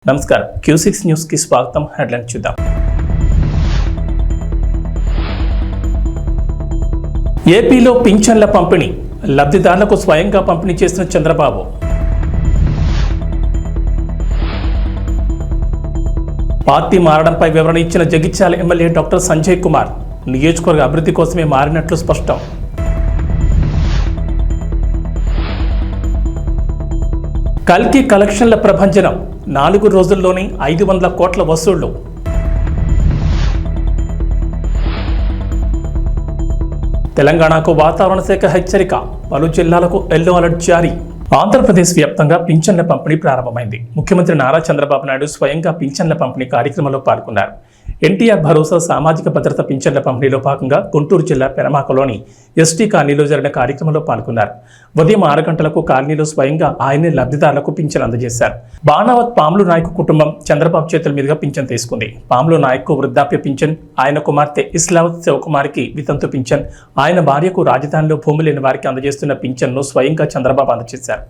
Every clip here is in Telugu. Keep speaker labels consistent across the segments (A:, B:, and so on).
A: నమస్కారం Q6 న్యూస్ కి స్వాగతం. హెడ్లైన్ చూద్దాం. ఏపీలో పింఛన్ల పంపిణీ లబ్ధిదారులకు స్వయంగా పంపిణీ చేసిన చంద్రబాబు. పార్టీ మారడంపై వివరణ ఇచ్చిన జగిత్యాల ఎమ్మెల్యే డాక్టర్ సంజయ్ కుమార్. నియోజకవర్గ అభివృద్ధి కోసమే మారినట్లు స్పష్టం. కల్కి కలెక్షన్ల ప్రభంజనం 4 రోజుల్లోనే 500 కోట్ల వసూళ్లు. తెలంగాణకు వాతావరణ శాఖ హెచ్చరిక, పలు జిల్లాలకు ఎల్లో అలర్ట్ జారీ. ఆంధ్రప్రదేశ్ వ్యాప్తంగా పింఛన్ల పంపిణీ ప్రారంభమైంది. ముఖ్యమంత్రి నారా చంద్రబాబు నాయుడు స్వయంగా పింఛన్ల పంపిణీ కార్యక్రమంలో పాల్గొన్నారు. ఎన్టీఆర్ భరోసా సామాజిక భద్రత పింఛన్ల పంపిణీలో భాగంగా గుంటూరు జిల్లా పెనమాకలోని ఎస్టీ కాలనీలో జరిగిన కార్యక్రమంలో పాల్గొన్నారు. ఉదయం 6 గంటలకు కాలనీలో స్వయంగా ఆయనే లబ్ధిదారులకు పింఛన్ అందజేశారు. బాణావత్ పాములు నాయక్ కుటుంబం చంద్రబాబు చేతుల మీదుగా పింఛన్ తీసుకుంది. పాములు నాయక్ వృద్ధాప్య పింఛన్, ఆయన కుమార్తె ఇస్లావత్ శివకుమారికి వితంతు పింఛన్, ఆయన భార్యకు రాజధానిలో భూమి లేని వారికి అందజేస్తున్న పింఛన్ను స్వయంగా చంద్రబాబు అందజేశారు.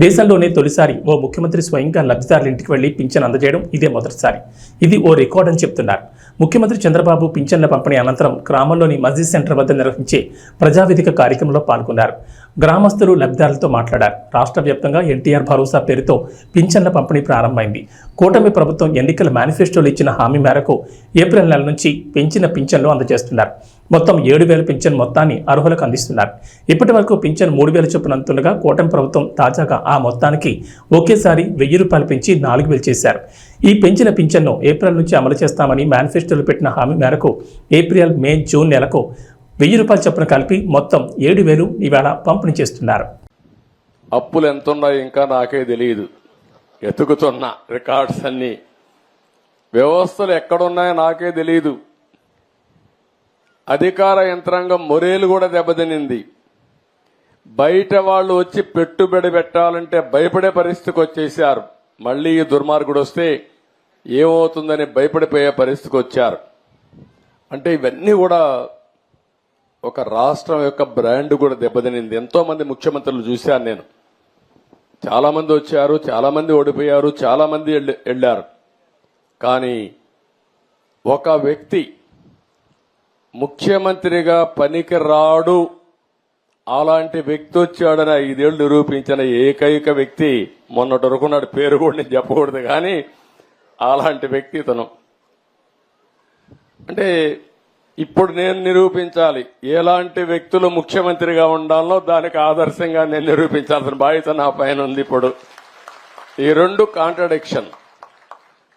A: దేశంలోనే తొలిసారి ఓ ముఖ్యమంత్రి స్వయంగా లబ్ధిదారుల ఇంటికి వెళ్లి పింఛన్ అందజేయడం ఇదే మొదటిసారి. ఇది ఓ రికార్డ్ అని చెప్తున్నారు. ముఖ్యమంత్రి చంద్రబాబు పింఛన్ల పంపిణీ అనంతరం గ్రామంలోని మస్జిద్ సెంటర్ వద్ద నిర్వహించే ప్రజావేదిక కార్యక్రమంలో పాల్గొన్నారు. గ్రామస్తులు లబ్ధిదారులతో మాట్లాడారు. రాష్ట్ర వ్యాప్తంగా ఎన్టీఆర్ భరోసా పేరుతో పింఛన్ల పంపిణీ ప్రారంభమైంది. కూటమి ప్రభుత్వం ఎన్నికల మేనిఫెస్టోలో ఇచ్చిన హామీ మేరకు ఏప్రిల్ నెల నుంచి పెంచిన పింఛన్లు అందజేస్తున్నారు. మొత్తం 7,000 పింఛన్ మొత్తాన్ని అర్హులకు అందిస్తున్నారు. ఇప్పటి వరకు పింఛన్ 3,000 చొప్పున అందుతుండగా కూటమి ప్రభుత్వం తాజాగా ఆ మొత్తానికి ఒకేసారి 1,000 రూపాయలు పెంచి 4,000 చేశారు. ఈ పెంచిన పింఛన్ను ఏప్రిల్ నుంచి అమలు చేస్తామని మేనిఫెస్టోలో పెట్టిన హామీ మేరకు ఏప్రిల్, మే, జూన్ నెలకు 1,000 రూపాయలు చొప్పున కలిపి మొత్తం 7,000 ఈవేళ పంపిణీ చేస్తున్నారు.
B: అప్పులు ఎంతున్నాయో ఇంకా నాకే తెలియదు. ఎతుకుతున్న రికార్డ్స్ అన్ని, వ్యవస్థలు ఎక్కడున్నాయో నాకే తెలియదు. అధికార యంత్రాంగం మొరేలు కూడా దెబ్బతినింది. బయట వాళ్ళు వచ్చి పెట్టుబడి పెట్టాలంటే భయపడే పరిస్థితికి వచ్చేసారు. మళ్లీ ఈ దుర్మార్గుడు వస్తే ఏమవుతుందని భయపడిపోయే పరిస్థితికి వచ్చారు. అంటే ఇవన్నీ కూడా ఒక రాష్ట్రం యొక్క బ్రాండ్ కూడా దెబ్బతినింది. ఎంతో మంది ముఖ్యమంత్రులు చూశాను నేను. చాలా మంది వచ్చారు, చాలా మంది ఓడిపోయారు, చాలా మంది వెళ్లారు. కానీ ఒక వ్యక్తి ముఖ్యమంత్రిగా పనికి రాడు, అలాంటి వ్యక్తి వచ్చాడని 5 ఏళ్లు నిరూపించిన ఏకైక వ్యక్తి మొన్నటి వరకు నాడు పేరు కూడా నేను చెప్పకూడదు, కానీ అలాంటి వ్యక్తి ఇతను. అంటే ఇప్పుడు నేను నిరూపించాలి ఎలాంటి వ్యక్తులు ముఖ్యమంత్రిగా ఉండాలో, దానికి ఆదర్శంగా నేను నిరూపించాల్సిన బాధ్యత నా పైన ఉంది. ఇప్పుడు ఈ 2 కాంట్రడిక్షన్.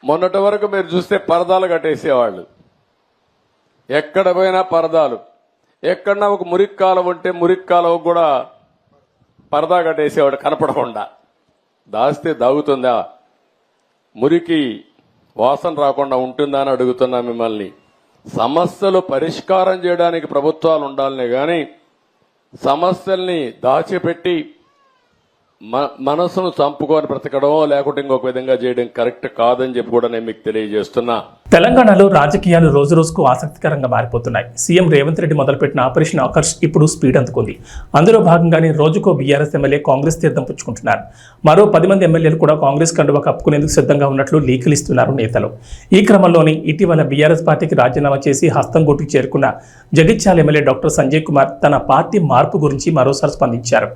B: మొన్నటి వరకు మీరు చూస్తే పరదాలు కట్టేసేవాళ్ళు, ఎక్కడ పోయినా పరదాలు. ఎక్కడన్నా ఒక మురికి కాలువ ఉంటే మురికి కాలువ కూడా పరదా కట్టేసేవాడు కనపడకుండా. దాస్తే దాగుతుందా? మురికి వాసన రాకుండా ఉంటుందా అని అడుగుతున్నా మిమ్మల్ని. సమస్యలు పరిష్కారం చేయడానికి ప్రభుత్వాలు ఉండాలనే గాని సమస్యల్ని దాచిపెట్టి మనసును చంపుకొని బ్రతకడం, లేకుంటే ఇంకొక విధంగా చేయడం కరెక్ట్ కాదని చెప్పి కూడా నేను మీకు తెలియజేస్తున్నా.
A: తెలంగాణలో రాజకీయాలు రోజు రోజుకు ఆసక్తికరంగా మారిపోతున్నాయి. సీఎం రేవంత్ రెడ్డి మొదలుపెట్టిన ఆపరేషన్ ఆకర్ష్ ఇప్పుడు స్పీడ్ అందుకుంది. అందులో భాగంగానే రోజుకో బీఆర్ఎస్ ఎమ్మెల్యే కాంగ్రెస్ తీర్థం పుచ్చుకుంటున్నారు. మరో 10 మంది ఎమ్మెల్యేలు కూడా కాంగ్రెస్ కండువా కప్పుకునేందుకు సిద్ధంగా ఉన్నట్లు లీకులు ఇస్తున్నారు నేతలు. ఈ క్రమంలోనే ఇటీవల బీఆర్ఎస్ పార్టీకి రాజీనామా చేసి హస్తం గుట్టుకు చేరుకున్న జగిత్యాల ఎమ్మెల్యే డాక్టర్ సంజయ్ కుమార్ తన పార్టీ మార్పు గురించి మరోసారి స్పందించారు.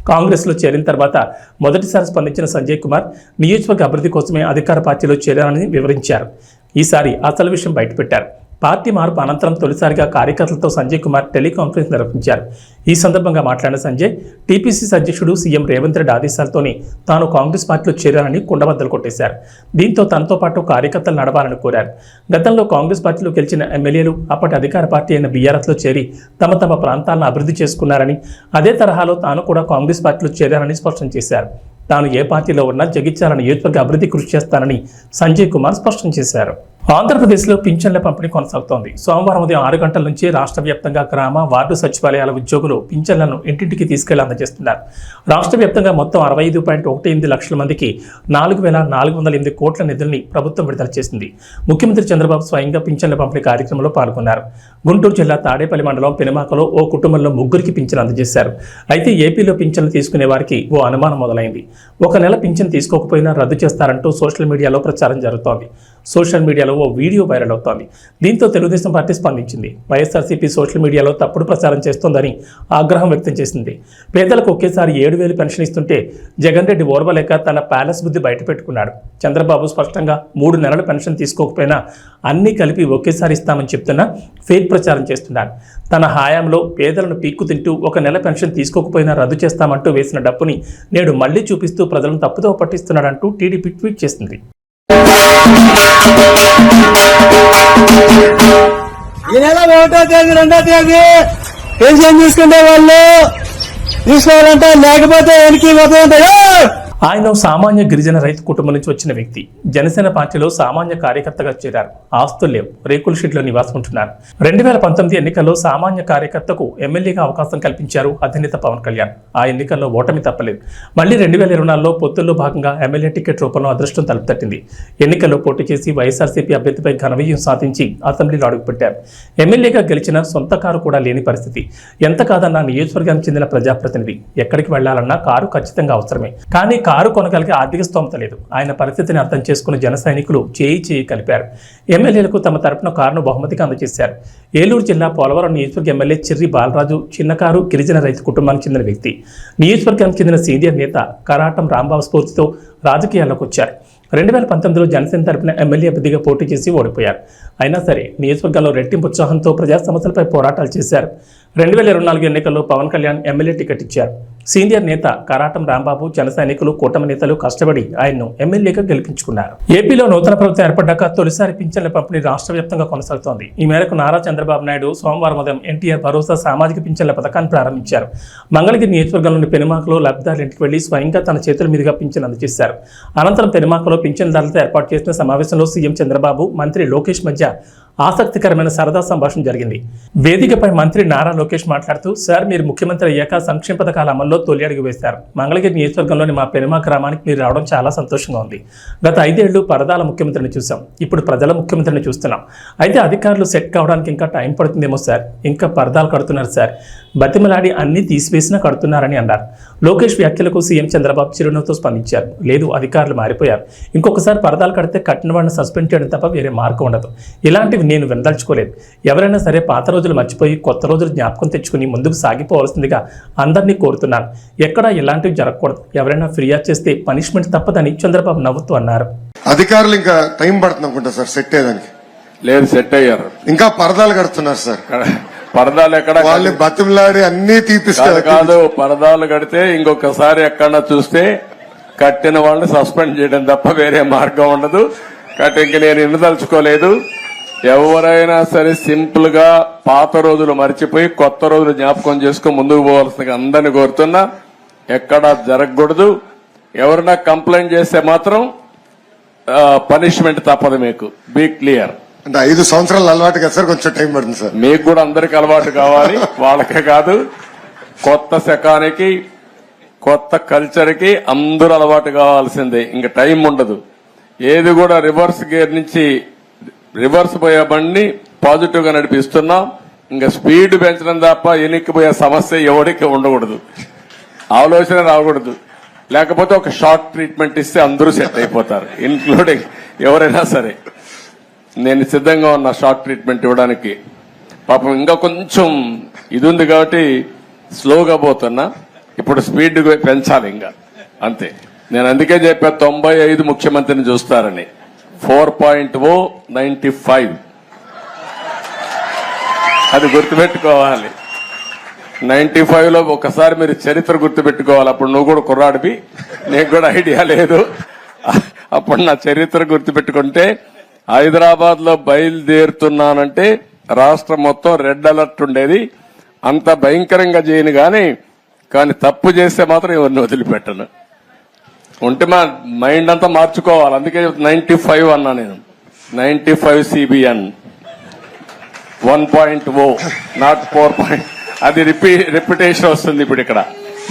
A: కాంగ్రెస్ లో చేరిన తర్వాత మొదటిసారి స్పందించిన సంజయ్ కుమార్ నియోజకవర్గ అభివృద్ధి కోసమే అధికార పార్టీలో చేరారని వివరించారు. ఈసారి అసలు విషయం బయటపెట్టారు. పార్టీ మార్పు అనంతరం తొలిసారిగా కార్యకర్తలతో సంజయ్ కుమార్ టెలికాన్ఫరెన్స్ నిర్వహించారు. ఈ సందర్భంగా మాట్లాడిన సంజయ్, టీపీసీసీ అధ్యక్షుడు సీఎం రేవంత్ రెడ్డి ఆదేశాలతోనే తాను కాంగ్రెస్ పార్టీలో చేరారని కుండబద్దలు కొట్టేశారు. దీంతో తనతో పాటు కార్యకర్తలు నడవాలని కోరారు. గతంలో కాంగ్రెస్ పార్టీలో గెలిచిన ఎమ్మెల్యేలు అప్పటి అధికార పార్టీ అయిన బీఆర్ఎస్లో చేరి తమ తమ ప్రాంతాలను అభివృద్ధి చేసుకున్నారని, అదే తరహాలో తాను కూడా కాంగ్రెస్ పార్టీలో చేరారని స్పష్టం చేశారు. తాను ఏ పార్టీలో ఉన్నా జగిత్యాల నియోజకవర్గ అభివృద్ధి కృషి చేస్తానని సంజయ్ కుమార్ స్పష్టం చేశారు. ఆంధ్రప్రదేశ్లో పింఛన్ల పంపిణీ కొనసాగుతోంది. సోమవారం ఉదయం 6 గంటల నుంచి రాష్ట్ర వ్యాప్తంగా గ్రామ, వార్డు సచివాలయాల ఉద్యోగులు పింఛన్లను ఇంటింటికి తీసుకెళ్లి అందజేస్తున్నారు. రాష్ట్ర వ్యాప్తంగా మొత్తం 65.18 లక్షల మందికి 4,408 కోట్ల నిధుల్ని ప్రభుత్వం విడుదల చేసింది. ముఖ్యమంత్రి చంద్రబాబు స్వయంగా పింఛన్ల పంపిణీ కార్యక్రమంలో పాల్గొన్నారు. గుంటూరు జిల్లా తాడేపల్లి మండలం పెనుమాకలో ఓ కుటుంబంలో 3 పింఛన్ అందజేశారు. అయితే ఏపీలో పింఛన్లు తీసుకునే వారికి ఓ అనుమానం మొదలైంది. ఒక నెల పింఛన్ తీసుకోకపోయినా రద్దు చేస్తారంటూ సోషల్ మీడియాలో ప్రచారం జరుగుతోంది. సోషల్ మీడియాలో ఓ వీడియో వైరల్ అవుతోంది. దీంతో తెలుగుదేశం పార్టీ స్పందించింది. వైఎస్ఆర్సీపీ సోషల్ మీడియాలో తప్పుడు ప్రచారం చేస్తోందని ఆగ్రహం వ్యక్తం చేసింది. పేదలకు ఒకేసారి 7,000 పెన్షన్ ఇస్తుంటే జగన్ రెడ్డి ఓర్వలేక తన ప్యాలెస్ బుద్ధి బయటపెట్టుకున్నాడు. చంద్రబాబు స్పష్టంగా 3 నెలల పెన్షన్ తీసుకోకపోయినా అన్నీ కలిపి ఒకేసారి ఇస్తామని చెప్తున్నా ఫేక్ ప్రచారం చేస్తున్నాడు. తన హయాంలో పేదలను పీక్కు తింటూ ఒక నెల పెన్షన్ తీసుకోకపోయినా రద్దు చేస్తామంటూ వేసిన డప్పుని నేడు మళ్లీ చూపిస్తూ ప్రజలను తప్పుదోవ పట్టిస్తున్నాడంటూ టీడీపీ ట్వీట్ చేసింది.
C: ఈ నెల 1వ తేదీ 2వ తేదీ పెన్షన్ తీసుకునే వాళ్ళు తీసుకోవాలంటే లేకపోతే వెనక్కి పోతుంటాయో.
A: ఆయన సామాన్య గిరిజన రైతు కుటుంబం నుంచి వచ్చిన వ్యక్తి. జనసేన పార్టీలో సామాన్య కార్యకర్తగా చేరారు. ఆస్తులు లేవు, రేకుల షెడ్లో నివాసం ఉంటున్నారు. 2019 ఎన్నికల్లో సామాన్య కార్యకర్తకు ఎమ్మెల్యేగా అవకాశం కల్పించారు అధినేత పవన్ కళ్యాణ్. ఆ ఎన్నికల్లో ఓటమి తప్పలేదు. మళ్లీ 2024లో పొత్తుల్లో భాగంగా ఎమ్మెల్యే టికెట్ రూపంలో అదృష్టం తలుపు తట్టింది. ఎన్నికల్లో పోటీ చేసి వైఎస్ఆర్సీపీ అభ్యర్థిపై ఘన విజయం సాధించి అసెంబ్లీలో అడుగుపెట్టారు. ఎమ్మెల్యేగా గెలిచిన సొంత కారు కూడా లేని పరిస్థితి. ఎంత కాదన్నా నియోజకవర్గానికి చెందిన ప్రజాప్రతినిధి ఎక్కడికి వెళ్లాలన్నా కారు ఖచ్చితంగా అవసరమే. కానీ కారు కొనగలిగే ఆర్థిక స్తోమత లేదు. ఆయన పరిస్థితిని అర్థం చేసుకున్న జన సైనికులు చేయి కలిపారు. ఎమ్మెల్యేలకు తమ తరపున కారును బహుమతిగా అందజేశారు. ఏలూరు జిల్లా పోలవరం నియోజకవర్గ ఎమ్మెల్యే చిర్రి బాలరాజు చిన్నకారు గిరిజన రైతు కుటుంబానికి చెందిన వ్యక్తి. నియోజకవర్గానికి చెందిన సీనియర్ నేత కరాటం రాంబాబు స్ఫూర్తితో రాజకీయాల్లోకి వచ్చారు. 2019లో జనసేన తరపున ఎమ్మెల్యే అభ్యర్థిగా పోటీ చేసి ఓడిపోయారు. అయినా సరే నియోజకవర్గంలో రెట్టింపు ఉత్సాహంతో ప్రజా సమస్యలపై పోరాటాలు చేశారు. 2024 ఎన్నికల్లో పవన్ కళ్యాణ్ ఎమ్మెల్యే టికెట్ ఇచ్చారు. సీనియర్ నేత కరాటం రాంబాబు, జన సైనికులు, కూటమి నేతలు కష్టపడి ఆయన్ను ఎమ్మెల్యేగా గెలిపించుకున్నారు. ఏపీలో నూతన ప్రభుత్వం ఏర్పడ్డాక తొలిసారి పింఛన్ల పంపిణీ రాష్ట్ర వ్యాప్తంగా కొనసాగుతోంది. ఈ మేరకు నారా చంద్రబాబు నాయుడు సోమవారం ఉదయం ఎన్టీఆర్ భరోసా సామాజిక పింఛన్ల పథకాన్ని ప్రారంభించారు. మంగళగిరి నియోజకవర్గంలోని పెనుమాకలో లబ్ధిదారుల ఇంటికి వెళ్లి స్వయంగా తన చేతుల మీదుగా పింఛన్ అందజేశారు. అనంతరం పెనుమాకలో పింఛన్దారులతో ఏర్పాటు చేసిన సమావేశంలో సీఎం చంద్రబాబు, మంత్రి లోకేష్ మధ్య ఆసక్తికరమైన సరదా సంభాషణ జరిగింది. వేదికపై మంత్రి నారా లోకేష్ మాట్లాడుతూ, సార్ మీరు ముఖ్యమంత్రి అయ్యాక సంక్షేమ పథకాల అమల్లో తొలి అడుగు వేశారు. మంగళగిరి నియోజకవర్గంలోని మా పెనుమా గ్రామానికి మీరు రావడం చాలా సంతోషంగా ఉంది. గత 5 ఏళ్లు పరదాల ముఖ్యమంత్రిని చూసాం, ఇప్పుడు ప్రజల ముఖ్యమంత్రిని చూస్తున్నాం. అయితే అధికారులు సెట్ కావడానికి ఇంకా టైం పడుతుందేమో సార్, ఇంకా పరదాలు కడుతున్నారు సార్, బతిమలాడి అన్ని తీసివేసినా కడుతున్నారని అన్నారు. లోకేష్ వ్యాఖ్యలకు సీఎం చంద్రబాబు చిరునవ్వుతో స్పందించారు. లేదు, అధికారులు మారిపోయారు, ఇంకొకసారి పరదాలు కడితే కట్టిన వాడిని సస్పెండ్ చేయడం తప్ప వేరే మార్గం ఉండదు. ఇలాంటివి నేను వినదలుచుకోలేదు. ఎవరైనా సరే పాత రోజులు మర్చిపోయి కొత్త రోజులు జ్ఞాపకం తెచ్చుకుని ముందుకు సాగిపోవాల్సిందిగా అందరినీ కోరుతున్నాను. ఎక్కడా ఇలాంటివి జరగకూడదు. ఎవరైనా ఫిర్యాదు చేస్తే పనిష్మెంట్ తప్పదని చంద్రబాబు నవ్వుతూ అన్నారు.
D: అధికారులు ఇంకా టైం పడుతుంది అనుకుంటా సార్ సెట్ అయ్యేదానికి.
B: లేదు, సెట్ అయ్యారు.
D: ఇంకా పరదాలు కడుతున్నారు సార్.
B: పరదాలు ఎక్కడ
D: వాళ్ళు బతిమలాడి అన్ని తీపిస్తారు.
B: కాదు, పరదాలు కడితే ఇంకొకసారి ఎక్కడన్నా చూస్తే కట్టిన వాళ్ళని సస్పెండ్ చేయడం తప్ప వేరే మార్గం ఉండదు. కాబట్టి ఇంక నేను వినదలుచుకోలేదు. ఎవరైనా సరే సింపుల్ గా పాత రోజులు మర్చిపోయి కొత్త రోజులు జ్ఞాపకం చేసుకుని ముందుకు పోవాల్సిందిగా అందరినీ కోరుతున్నా. ఎక్కడా జరగకూడదు. ఎవరైనా కంప్లైంట్ చేస్తే మాత్రం పనిష్మెంట్ తప్పదు. మీకు బీ క్లియర్.
D: అంటే 5 సంవత్సరాలు అలవాటు కదా సార్, కొంచెం టైం పడుతుంది సార్.
B: మీకు కూడా అందరికి అలవాటు కావాలి, వాళ్ళకే కాదు. కొత్త శకానికి, కొత్త కల్చర్ కి అందరూ అలవాటు కావాల్సిందే. ఇంకా టైం ఉండదు. ఏది కూడా రివర్స్ గేర్ నుంచి రివర్స్ పోయే బండిని పాజిటివ్ గా నడిపిస్తున్నాం. ఇంకా స్పీడ్ పెంచడం తప్ప ఎనిక్కిపోయే సమస్య ఎవరికి ఉండకూడదు. ఆలోచన రాకూడదు. లేకపోతే ఒక షార్ట్ ట్రీట్మెంట్ ఇస్తే అందరూ సెట్ అయిపోతారు, ఇన్క్లూడింగ్ ఎవరైనా సరే. నేను సిద్ధంగా ఉన్నా షార్ట్ ట్రీట్మెంట్ ఇవ్వడానికి. పాపం ఇంకా కొంచెం ఇది ఉంది కాబట్టి స్లోగా పోతున్నా. ఇప్పుడు స్పీడ్ పెంచాలి ఇంకా, అంతే. నేను అందుకే చెప్పా 95 ముఖ్యమంత్రిని చూస్తారని. 4.0 95 అది గుర్తుపెట్టుకోవాలి. 95లో ఒకసారి మీరు చరిత్ర గుర్తుపెట్టుకోవాలి. అప్పుడు నువ్వు కూడా కుర్రాడివి, నీకు కూడా ఐడియా లేదు. అప్పుడు నా చరిత్ర గుర్తుపెట్టుకుంటే, హైదరాబాద్ లో బయలుదేరుతున్నానంటే రాష్ట్రం మొత్తం రెడ్ అలర్ట్ ఉండేది. అంత భయంకరంగా చేయను కానీ తప్పు చేస్తే మాత్రం ఎవరిని వదిలిపెట్టను. ఉంటే మా మైండ్ అంతా మార్చుకోవాలి. అందుకే 95 అన్నా నేను. 95 CBN 1.0 నాట్ 4. అది రిపిటేషన్ వస్తుంది ఇప్పుడు ఇక్కడ.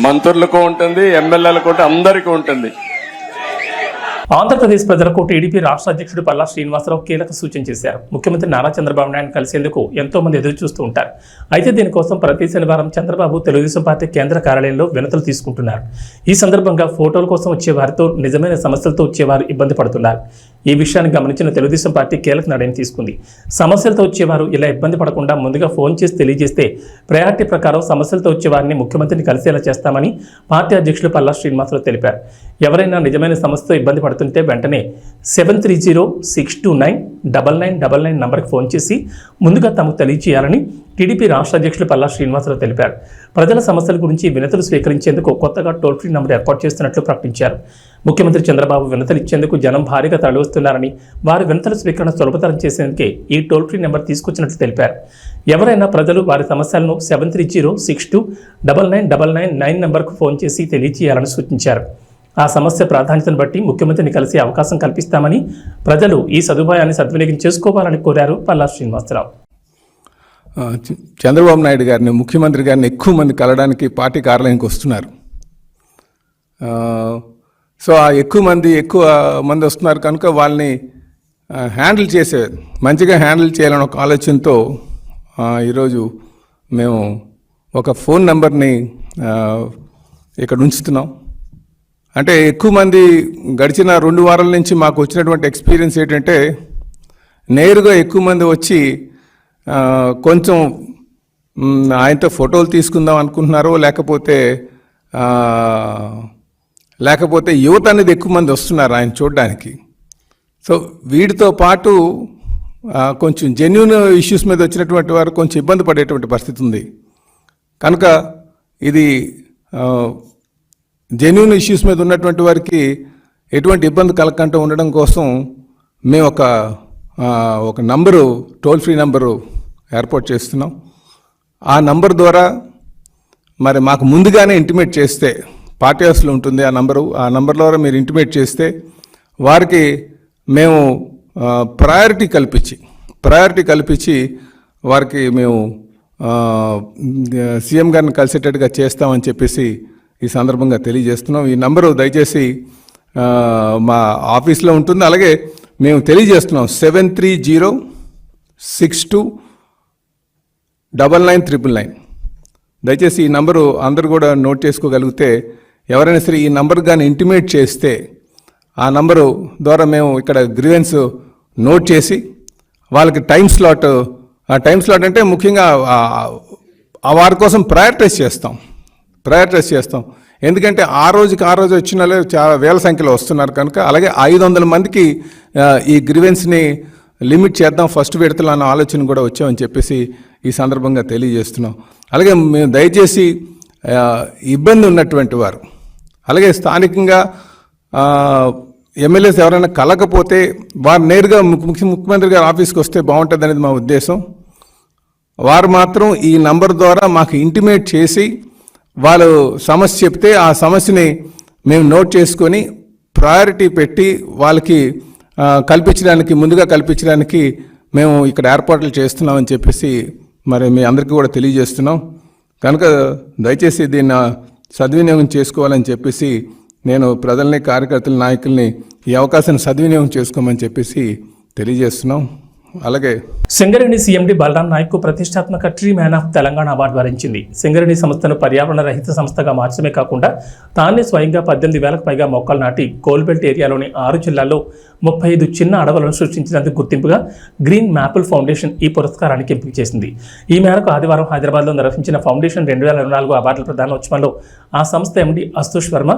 B: మంత్రులకు ఉంటుంది, ఎమ్మెల్యేలకు ఉంటుంది, అందరికీ ఉంటుంది.
A: ఆంధ్రప్రదేశ్ ప్రజలకు టీడీపీ రాష్ట్ర అధ్యక్షుడు పల్లా శ్రీనివాసరావు కీలక సూచన చేశారు. ముఖ్యమంత్రి నారా చంద్రబాబు నాయుడు కలిసేందుకు ఎంతో మంది ఎదురు చూస్తూ ఉంటారు. అయితే దీనికోసం ప్రతి శనివారం చంద్రబాబు తెలుగుదేశం పార్టీ కేంద్ర కార్యాలయంలో వినతులు తీసుకుంటున్నారు. ఈ సందర్భంగా ఫోటోల కోసం వచ్చే వారితో నిజమైన సమస్యలతో వచ్చేవారు ఇబ్బంది పడుతున్నారు. ఈ విషయాన్ని గమనించిన తెలుగుదేశం పార్టీ కీలక నిర్ణయం తీసుకుంది. సమస్యలతో వచ్చేవారు ఇలా ఇబ్బంది పడకుండా ముందుగా ఫోన్ చేసి తెలియజేస్తే ప్రయారిటీ ప్రకారం సమస్యలతో వచ్చేవారిని ముఖ్యమంత్రిని కలిసేలా చేస్తామని పార్టీ అధ్యక్షుడు పల్లా శ్రీనివాసరావు తెలిపారు. ఎవరైనా నిజమైన సమస్యతో ఇబ్బంది పడుతుంటే వెంటనే 7306299999 నంబర్కి ఫోన్ చేసి ముందుగా తమకు తెలియజేయాలని టీడీపీ రాష్ట్ర అధ్యక్షుడు పల్లా శ్రీనివాసరావు తెలిపారు. ప్రజల సమస్యల గురించి వినతులు స్వీకరించేందుకు కొత్తగా టోల్ ఫ్రీ నంబర్ ఏర్పాటు చేస్తున్నట్లు ప్రకటించారు. ముఖ్యమంత్రి చంద్రబాబు వినతులు ఇచ్చేందుకు జనం భారీగా తరలివస్తున్నారని, వారి వినతుల స్వీకరణ సులభతరం చేసేందుకే ఈ టోల్ ఫ్రీ నెంబర్ తీసుకొచ్చినట్లు తెలిపారు. ఎవరైనా ప్రజలు వారి సమస్యలను 7306299999 నంబర్కు ఫోన్ చేసి తెలియజేయాలని సూచించారు. ఆ సమస్య ప్రాధాన్యతను బట్టి ముఖ్యమంత్రిని కలిసే అవకాశం కల్పిస్తామని, ప్రజలు ఈ సదుపాయాన్ని సద్వినియోగం చేసుకోవాలని కోరారు పల్లా శ్రీనివాసరావు.
E: చంద్రబాబు నాయుడు గారిని, ముఖ్యమంత్రి గారిని ఎక్కువ మంది కలవడానికి పార్టీ కార్యాలయానికి వస్తున్నారు. సో ఆ ఎక్కువ మంది వస్తున్నారు కనుక వాళ్ళని మంచిగా హ్యాండిల్ చేయాలని ఒక ఆలోచనతో ఈరోజు మేము ఒక ఫోన్ నెంబర్ని ఇక్కడ ఉంచుతున్నాం. అంటే ఎక్కువ మంది గడిచిన 2 వారాల నుంచి మాకు వచ్చినటువంటి ఎక్స్పీరియన్స్ ఏంటంటే, నేరుగా ఎక్కువ మంది వచ్చి కొంచెం ఆయనతో ఫోటోలు తీసుకుందాం అనుకుంటున్నారో, లేకపోతే యువత అనేది ఎక్కువ మంది వస్తున్నారు ఆయన చూడడానికి. సో వీటితో పాటు కొంచెం జెన్యూన్ ఇష్యూస్ మీద వచ్చినటువంటి వారు కొంచెం ఇబ్బంది పడేటువంటి పరిస్థితి ఉంది. కనుక ఇది జెన్యూన్ ఇష్యూస్ మీద ఉన్నటువంటి వారికి ఎటువంటి ఇబ్బంది కలగకుండా ఉండడం కోసం మేము ఒక నంబరు, టోల్ ఫ్రీ నంబరు ఏర్పాటు చేస్తున్నాం. ఆ నంబర్ ద్వారా మరి మాకు ముందుగానే ఇంటిమేట్ చేస్తే, పార్టీ హౌస్లో ఉంటుంది ఆ నంబర్ ద్వారా మీరు ఇంటిమేట్ చేస్తే వారికి మేము ప్రయారిటీ కల్పించి వారికి మేము సీఎం గారిని కలిసేటట్టుగా చేస్తామని చెప్పేసి ఈ సందర్భంగా తెలియజేస్తున్నాం. ఈ నంబరు దయచేసి మా ఆఫీస్లో ఉంటుంది. అలాగే మేము తెలియజేస్తున్నాం 7306299999. దయచేసి ఈ నంబరు అందరూ కూడా నోట్ చేసుకోగలిగితే, ఎవరైనా సరే ఈ నంబర్ కానీ ఇంటిమేట్ చేస్తే ఆ నంబరు ద్వారా మేము ఇక్కడ గ్రీవెన్స్ నోట్ చేసి వాళ్ళకి టైం స్లాట్ అంటే ముఖ్యంగా వారి కోసం ప్రయారిటైజ్ చేస్తాం. ఎందుకంటే ఆ రోజు వచ్చిన వాళ్ళు చాలా వేల సంఖ్యలో వస్తున్నారు కనుక, అలాగే 500 మందికి ఈ గ్రీవెన్స్ని లిమిట్ చేద్దాం ఫస్ట్ విడతలో అన్న ఆలోచన కూడా వచ్చామని చెప్పేసి ఈ సందర్భంగా తెలియజేస్తున్నాం. అలాగే మేము దయచేసి ఇబ్బంది ఉన్నటువంటి వారు, అలాగే స్థానికంగా ఎమ్మెల్యేస్ ఎవరైనా కలగకపోతే వారు నేరుగా ముఖ్యమంత్రి గారి ఆఫీస్కి వస్తే బాగుంటుంది అనేది మా ఉద్దేశం. వారు మాత్రం ఈ నంబర్ ద్వారా మాకు ఇంటిమేట్ చేసి వాళ్ళు సమస్య చెప్తే ఆ సమస్యని మేము నోట్ చేసుకొని ప్రయారిటీ పెట్టి వాళ్ళకి ముందుగా కల్పించడానికి మేము ఇక్కడ ఏర్పాట్లు చేస్తున్నామని చెప్పేసి మరి మీ అందరికీ కూడా తెలియజేస్తున్నాం. కనుక దయచేసి దీన్ని సద్వినియోగం చేసుకోవాలని చెప్పేసి నేను ప్రజల్ని, కార్యకర్తల, నాయకుల్ని ఈ అవకాశాన్ని సద్వినియోగం చేసుకోమని చెప్పేసి తెలియజేస్తున్నాం. అలాగే
A: సింగరేణి సీఎండీ బలరాం నాయక్కు ప్రతిష్టాత్మక tree man of Telangana award వరించింది. సింగరేణి సంస్థను పర్యావరణ రహిత సంస్థగా మార్చడమే కాకుండా తానే స్వయంగా 18,000కు పైగా మొక్కలు నాటి కోల్బెల్ట్ ఏరియాలోని 6 జిల్లాల్లో 35 చిన్న అడవులను సృష్టించినందుకు గుర్తింపుగా గ్రీన్ మ్యాపుల్ ఫౌండేషన్ ఈ పురస్కారానికి ఎంపిక చేసింది. ఈ మేరకు ఆదివారం హైదరాబాద్లో నిర్వహించిన ఫౌండేషన్ 2024 అవార్డుల ప్రదానోత్సవంలో ఆ సంస్థ ఎండీ అస్తుష్ వర్మ,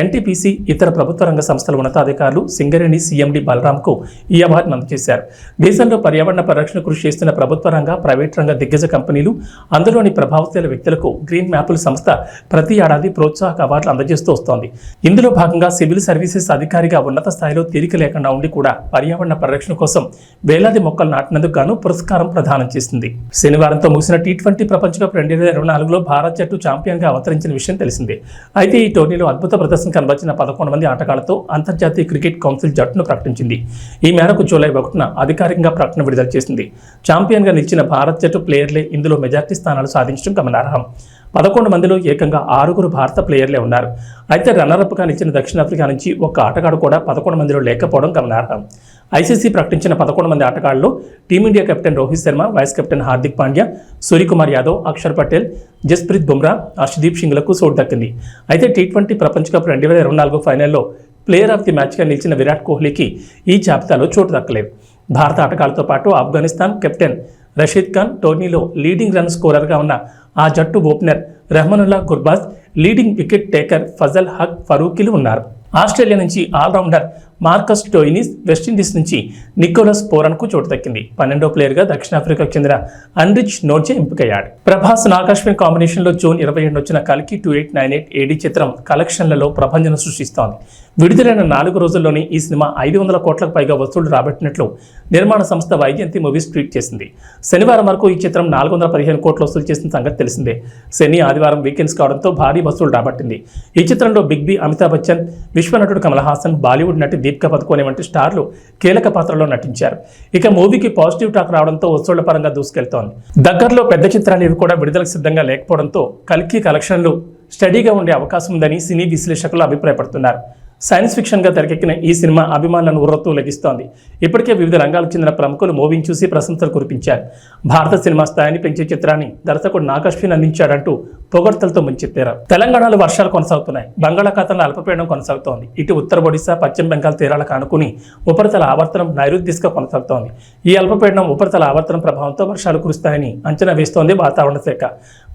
A: ఎన్టీపీసీ, ఇతర ప్రభుత్వ రంగ సంస్థల ఉన్నతాధికారులు సింగరేణి సీఎండీ బలరాంకు ఈ అవార్డును అందజేశారు. దేశంలో పర్యావరణ పరిరక్షణ కృషి చేస్తున్న ప్రభుత్వ రంగ, ప్రైవేట్ రంగ దిగ్గజ కంపెనీలు, అందులోని ప్రభావశీల వ్యక్తులకు గ్రీన్ మ్యాపుల్ సంస్థ ప్రతి ఏడాది ప్రోత్సాహక అవార్డులు అందజేస్తూ వస్తోంది. ఇందులో భాగంగా సివిల్ సర్వీసెస్ అధికారిగా ఉన్నత స్థాయిలో తీరిక లేకుండా తెలంగాణ ఉండి కూడా పర్యావరణ పరిరక్షణ కోసం వేలాది మొక్కలు నాటినందుకు గాను పురస్కారం ప్రదానం చేసింది. శనివారంతో ముగిసిన T20 ప్రపంచ కప్ 2024లో భారత్ జట్టు ఛాంపియన్ గా అవతరించిన విషయం తెలిసిందే. అయితే ఈ టోర్నీలో అద్భుత ప్రదర్శన కనబరిచిన 11 మంది ఆటగాళ్లతో అంతర్జాతీయ క్రికెట్ కౌన్సిల్ జట్టును ప్రకటించింది. ఈ మేరకు జూలై 1న అధికారికంగా ప్రకటన విడుదల చేసింది. ఛాంపియన్ గా నిలిచిన భారత్ జట్టు ప్లేయర్లే ఇందులో మెజార్టీ స్థానాలు సాధించడం గమనార్హం. 11 మందిలో ఏకంగా 6 భారత ప్లేయర్లే ఉన్నారు. అయితే రన్నరప్గా నిలిచిన దక్షిణాఫ్రికా నుంచి ఒక్క ఆటగాడు కూడా 11 మందిలో లేకపోవడం గమనార్హం. ఐసీసీ ప్రకటించిన 11 మంది ఆటగాళ్లలో team India captain Rohit Sharma, vice captain Hardik Pandya, Suryakumar Yadav, Axar Patel, Jasprit Bumrah, Harshdeep సింగ్లకు చోటు దక్కింది. అయితే T20 ప్రపంచ కప్ 2024 ఫైనల్లో ప్లేయర్ ఆఫ్ ది మ్యాచ్గా నిలిచిన విరాట్ కోహ్లీకి ఈ జాబితాలో చోటు దక్కలేదు. భారత ఆటగాళ్లతో పాటు ఆఫ్ఘనిస్తాన్ కెప్టెన్ రషీద్ ఖాన్, టోర్నీలో లీడింగ్ రన్ స్కోరర్గా ఉన్న ఆ జట్టు opener Rahmanullah Gurbaz, leading wicket taker Fazal Haq ఫరూకీలు ఉన్నారు. ఆస్ట్రేలియా నుంచి ఆల్రౌండర్ మార్కస్ స్టోయినిస్, వెస్టిండీస్ నుంచి నికోలస్ పోరన్కు చోటు దక్కింది. 12వ ప్లేయర్గా దక్షిణాఫ్రికాకు చెందిన అన్రిచ్ నోర్జే ఎంపికయ్యాడు. ప్రభాస్, నాగాశ్విన్ కాంబినేషన్లో జూన్ 27 వచ్చిన కల్కి 2898 AD చిత్రం కలెక్షన్లలో ప్రభంజనం సృష్టిస్తోంది. విడుదలైన 4 రోజుల్లోనే ఈ సినిమా 500 కోట్లకు పైగా వసూళ్లు రాబట్టినట్లు నిర్మాణ సంస్థ వైజయంతి మూవీస్ ట్వీట్ చేసింది. శనివారం వరకు ఈ చిత్రం 415 కోట్లు వసూలు చేసిన సంగతి తెలిసిందే. శని, ఆదివారం వీకెండ్స్ కావడంతో భారీ వసూలు రాబట్టింది. ఈ చిత్రంలో బిగ్ బి, అమితాబ్ బచ్చన్, విశ్వనటుడు కమల్ హాసన్, బాలీవుడ్ నటి దీపికా పదుకోనే వంటి స్టార్లు కీలక పాత్రలో నటించారు. ఇక మూవీకి పాజిటివ్ టాక్ రావడంతో వసూళ్ల పరంగా దూసుకెళ్తోంది. దగ్గరలో పెద్ద చిత్రాలు ఇవి కూడా విడుదలకు సిద్ధంగా లేకపోవడంతో కల్కి కలెక్షన్లు స్టడీగా ఉండే అవకాశం ఉందని సినీ విశ్లేషకులు అభిప్రాయపడుతున్నారు. సైన్స్ ఫిక్షన్గా తెరకెక్కిన ఈ సినిమా అభిమానులను ఉర్రతూ లభిస్తోంది. ఇప్పటికే వివిధ రంగాలకు చెందిన ప్రముఖులు మూవీని చూసి ప్రశంసలు కురిపించారు. భారత సినిమా స్థాయిని పెంచే చిత్రాన్ని దర్శకుడు నాగాశ్విన్ అందించాడంటూ పొగడ్తలతో ముంచెత్తారు. తెలంగాణలో వర్షాలు కొనసాగుతున్నాయి. బంగాళాఖాతంలో అల్పపీడనం కొనసాగుతోంది. ఇటు ఉత్తర ఒడిశా, పశ్చిమ బెంగాల్ తీరాలకు ఆనుకుని ఉపరితల ఆవర్తనం నైరుతి దిశగా కొనసాగుతోంది. ఈ అల్పపీడనం ఉపరితల ఆవర్తనం ప్రభావంతో వర్షాలు కురుస్తాయని అంచనా వేస్తోంది వాతావరణ శాఖ.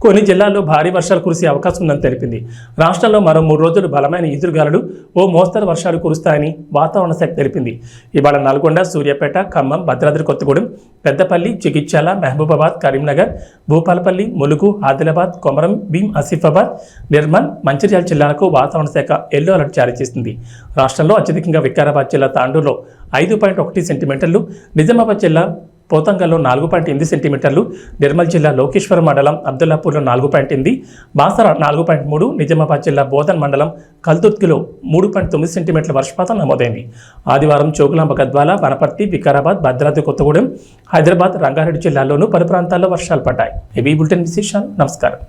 A: కొన్ని జిల్లాల్లో భారీ వర్షాలు కురిసే అవకాశం ఉందని తెలిపింది. రాష్ట్రంలో మరో 3 రోజులు బలమైన ఈదురుగాలులు, ఓ మోస్తరు వర్షాలు కురుస్తాయని వాతావరణ శాఖ తెలిపింది. ఇవాళ నల్గొండ, సూర్యాపేట, ఖమ్మం, భద్రాద్రి కొత్తగూడెం, పెద్దపల్లి, జగిత్యాల, మహబూబాబాద్, కరీంనగర్, భూపాలపల్లి, ములుగు, ఆదిలాబాద్, కొమరం భీం, ఆసిఫాబాద్, నిర్మల్, మంచిర్యాల జిల్లాలకు వాతావరణ శాఖ ఎల్లో అలర్ట్ జారీ చేసింది. రాష్ట్రంలో అత్యధికంగా వికారాబాద్ జిల్లా తాండూరులో 5.1 సెంటీమీటర్లు, నిజామాబాద్ జిల్లా పోతంగల్లో 4.8 సెంటీమీటర్లు, నిర్మల్ జిల్లా లోకేశ్వరం మండలం అబ్దుల్లాపూర్లో 4.8, బాసర 4.3, నిజామాబాద్ జిల్లా బోధన్ మండలం కల్దుర్తిలో 3.9 సెంటీమీటర్ల వర్షపాతం నమోదైంది. ఆదివారం జోగులాంబ, గద్వాల, వనపర్తి, వికారాబాద్, భద్రాద్రి కొత్తగూడెం, హైదరాబాద్, రంగారెడ్డి జిల్లాల్లోనూ పలు ప్రాంతాల్లో వర్షాలు పడ్డాయి. ఇవి బులెటిన్ విశేషాలు. నమస్కారం.